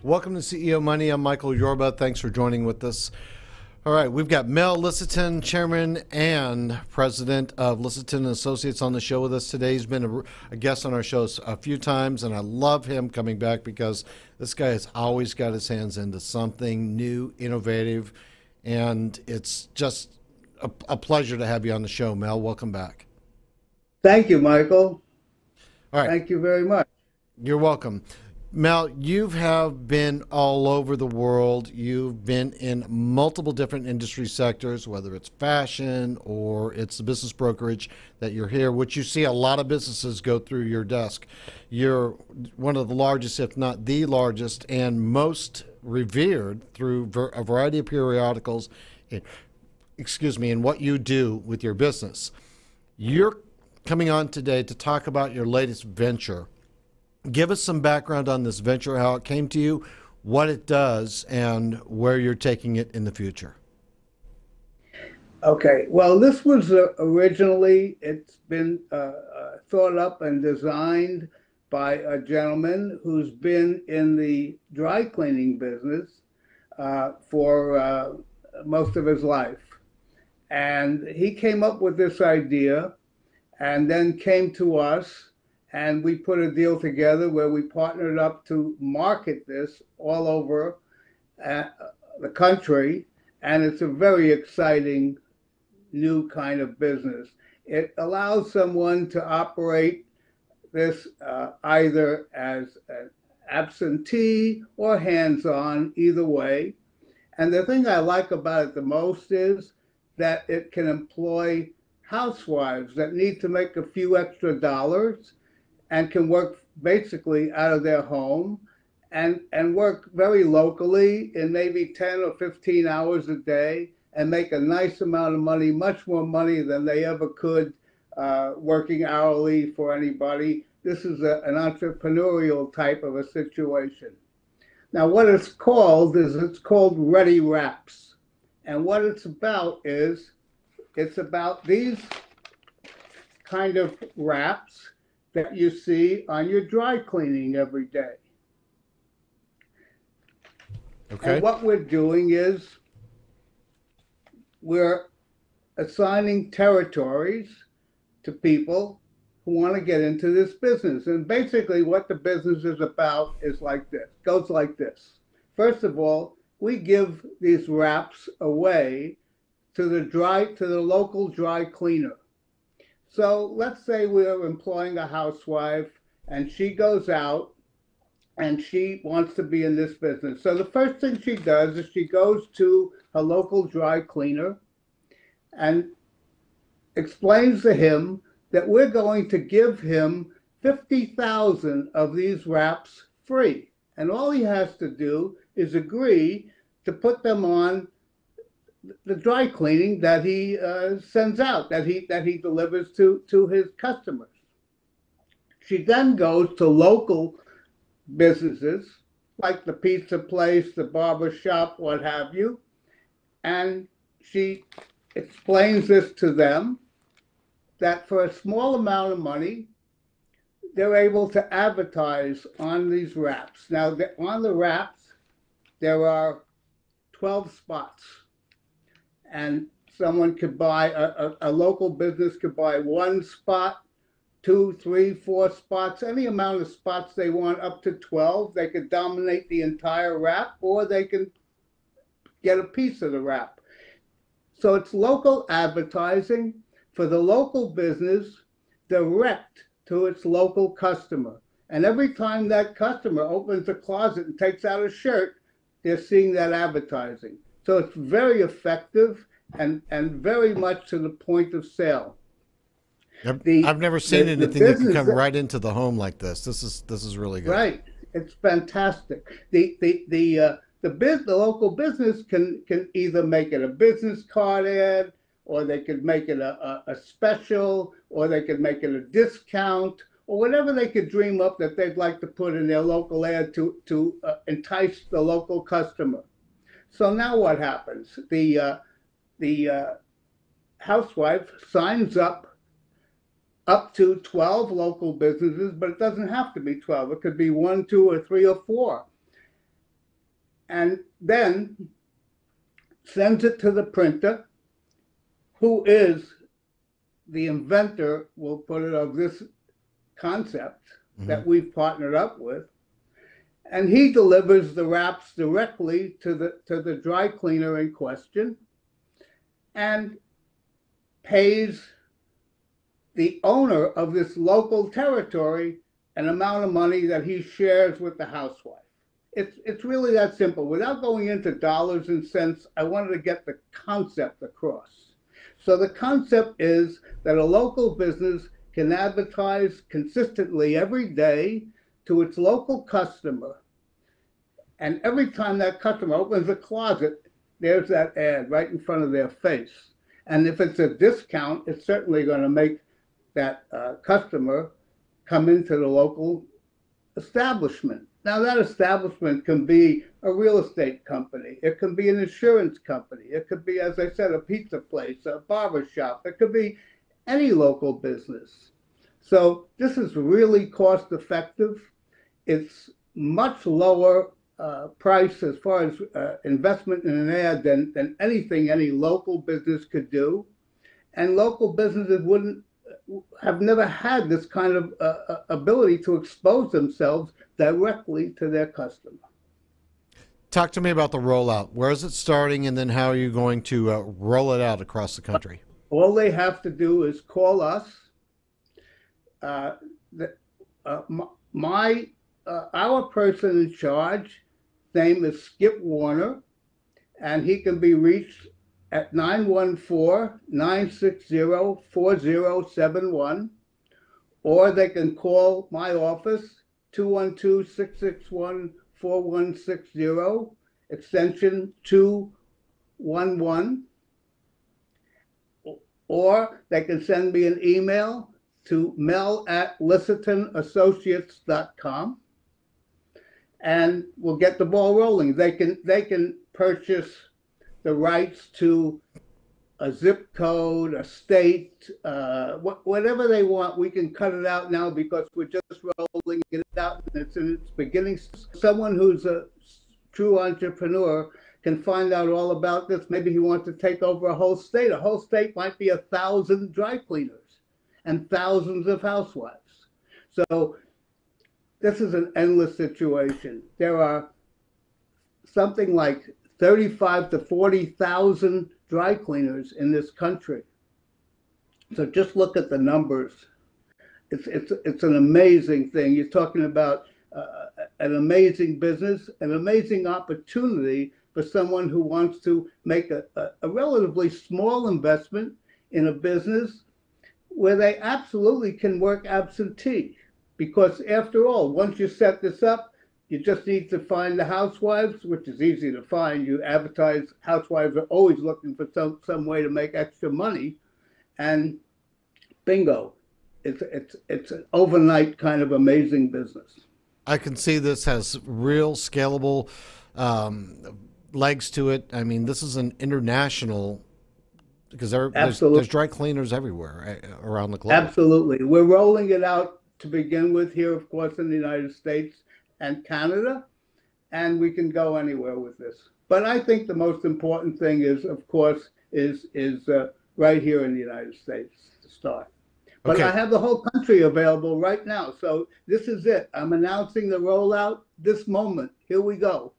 Welcome to CEO Money. I'm Michael Yorba. Thanks for joining with us. All right, we've got Mel Lisiten, Chairman and President of Lisiten Associates, on the show with us today. He's been a guest on our shows a few times, and I love him coming back because this guy has always got his hands into something new, innovative, and it's just a pleasure to have you on the show, Mel. Welcome back. Thank you, Michael. All right. Thank you very much. You're welcome. Mel, you have been all over the world. You've been in multiple different industry sectors, whether it's fashion or it's the business brokerage that you're here, which you see a lot of businesses go through your desk. You're one of the largest, if not the largest, and most revered through a variety of periodicals, in what you do with your business. You're coming on today to talk about your latest venture. Give us some background on this venture, how it came to you, what it does, and where you're taking it in the future. Okay, well, this was originally, it's been thought up and designed by a gentleman who's been in the dry cleaning business for most of his life. And he came up with this idea and then came to us. And we put a deal together where we partnered up to market this all over the country. And it's a very exciting new kind of business. It allows someone to operate this either as an absentee or hands-on, either way. And the thing I like about it the most is that it can employ housewives that need to make a few extra dollars and can work basically out of their home and work very locally in maybe 10 or 15 hours a day and make a nice amount of money, much more money than they ever could working hourly for anybody. This is an entrepreneurial type of a situation. Now, what it's called Ready Wraps. And what it's about is, it's about these kind of wraps that you see on your dry cleaning every day. Okay. And what we're doing is we're assigning territories to people who want to get into this business. And basically what the business is about is like this, goes like this. First of all, we give these wraps away to the local dry cleaner. So let's say we're employing a housewife and she goes out and she wants to be in this business. So the first thing she does is she goes to a local dry cleaner and explains to him that we're going to give him 50,000 of these wraps free. And all he has to do is agree to put them on the dry cleaning that he sends out, that he delivers to his customers. She then goes to local businesses like the pizza place, the barber shop, what have you, and she explains this to them that for a small amount of money, they're able to advertise on these wraps. Now, on the wraps, there are 12 spots. And someone could buy, a local business could buy one spot, 2, 3, 4 spots, any amount of spots they want, up to 12. They could dominate the entire wrap, or they can get a piece of the wrap. So it's local advertising for the local business direct to its local customer. And every time that customer opens a closet and takes out a shirt, they're seeing that advertising. So it's very effective and very much to the point of sale. I've never seen anything that can come right into the home like this. This is really good. Right, it's fantastic. The local business can either make it a business card ad, or they could make it a special, or they could make it a discount, or whatever they could dream up that they'd like to put in their local ad to entice the local customer. So now what happens? The housewife signs up to 12 local businesses, but it doesn't have to be 12. It could be 1, 2, or 3, or 4. and then sends it to the printer, who is the inventor, we'll put it, of this concept that we've partnered up with. And he delivers the wraps directly to the dry cleaner in question and pays the owner of this local territory an amount of money that he shares with the housewife. It's really that simple. Without going into dollars and cents, I wanted to get the concept across. So the concept is that a local business can advertise consistently every day to its local customer. And every time that customer opens a closet, there's that ad right in front of their face. And if it's a discount, it's certainly going to make that customer come into the local establishment. Now, that establishment can be a real estate company. It can be an insurance company. It could be, as I said, a pizza place, a barber shop. It could be any local business. So this is really cost effective. It's much lower price as far as investment in an ad than anything any local business could do. And local businesses have never had this kind of ability to expose themselves directly to their customer. Talk to me about the rollout. Where is it starting, and then how are you going to roll it out across the country? All they have to do is call us. Our person in charge, name is Skip Warner, and he can be reached at 914-960-4071, or they can call my office, 212-661-4160, extension 211, or they can send me an email to mel@lisitenassociates.com, and we'll get the ball rolling. They can purchase the rights to a zip code, a state, whatever they want. We can cut it out now because we're just rolling it out and it's in its beginning. Someone who's a true entrepreneur can find out all about this. Maybe he wants to take over a whole state. A whole state might be 1,000 dry cleaners and thousands of housewives. So this is an endless situation. There are something like 35 to 40,000 dry cleaners in this country. So just look at the numbers. It's an amazing thing. You're talking about an amazing business, an amazing opportunity for someone who wants to make a relatively small investment in a business where they absolutely can work absentee. Because after all, once you set this up, you just need to find the housewives, which is easy to find. You advertise, housewives are always looking for some way to make extra money, and bingo, it's an overnight kind of amazing business. I can see this has real scalable legs to it. I mean, this is an international, because there's dry cleaners everywhere around the globe. Absolutely. We're rolling it out to begin with here, of course, in the United States and Canada, and we can go anywhere with this. But I think the most important thing is, of course, is right here in the United States to start. But okay. I have the whole country available right now, so this is it. I'm announcing the rollout this moment. Here we go.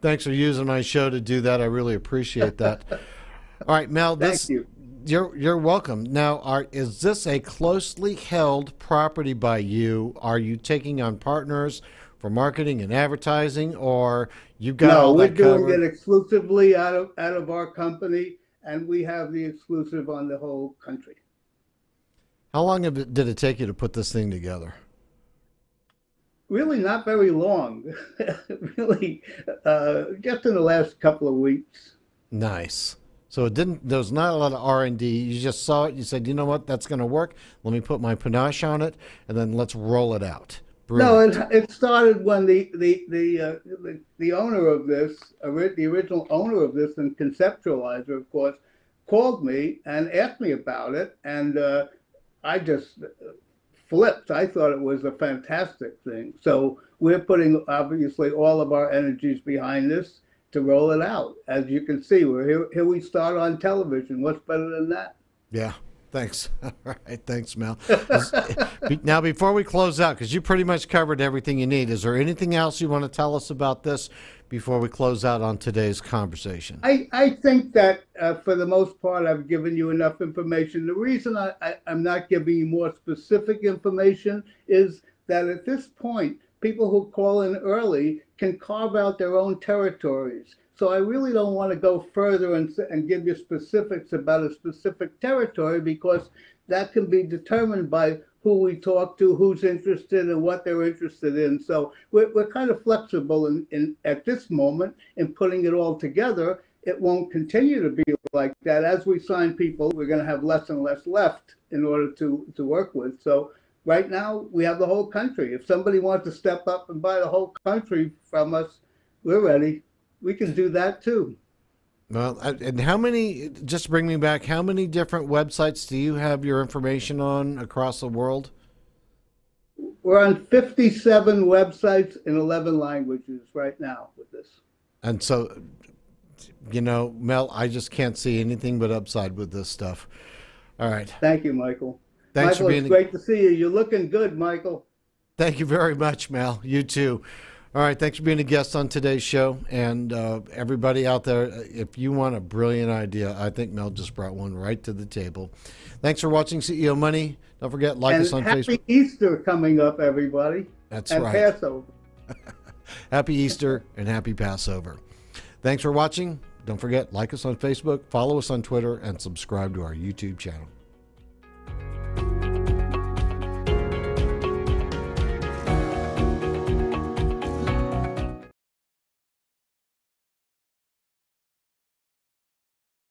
Thanks for using my show to do that. I really appreciate that. All right, Mel. Thank you. You're welcome. Now, is this a closely held property by you? Are you taking on partners for marketing and advertising, or you've got all that covered? No, we're doing it exclusively out of our company, and we have the exclusive on the whole country. How long did it take you to put this thing together? Really, not very long. Really, just in the last couple of weeks. Nice. So there was not a lot of R&D. You just saw it. You said, you know what, that's going to work. Let me put my panache on it, and then let's roll it out. Brilliant. No, it started when the owner of this, the original owner of this and conceptualizer, of course, called me and asked me about it, and I just flipped. I thought it was a fantastic thing. So we're putting obviously all of our energies behind this to roll it out. As you can see, we're here we start on television. What's better than that? Yeah. Thanks. All right. Thanks, Mel. Now, before we close out, because you pretty much covered everything you need, is there anything else you want to tell us about this before we close out on today's conversation? I think that for the most part, I've given you enough information. The reason I'm not giving you more specific information is that at this point, people who call in early can carve out their own territories. So I really don't want to go further and give you specifics about a specific territory, because that can be determined by who we talk to, who's interested, and what they're interested in. So we're kind of flexible in at this moment in putting it all together. It won't continue to be like that. As we sign people, we're going to have less and less left in order to work with. So right now, we have the whole country. If somebody wants to step up and buy the whole country from us, we're ready. We can do that too. Well, and how many, just bring me back, how many different websites do you have your information on across the world? We're on 57 websites in 11 languages right now with this. And so, you know, Mel, I just can't see anything but upside with this stuff. All right. Thank you, Michael. Thanks Michael, for being it's great to see you. You're looking good, Michael. Thank you very much, Mel. You too. All right, thanks for being a guest on today's show. And everybody out there, if you want a brilliant idea, I think Mel just brought one right to the table. Thanks for watching CEO Money. Don't forget, like us on Facebook. Happy Easter coming up, everybody. That's and right. Passover. Happy Easter and happy Passover. Thanks for watching. Don't forget, like us on Facebook, follow us on Twitter, and subscribe to our YouTube channel.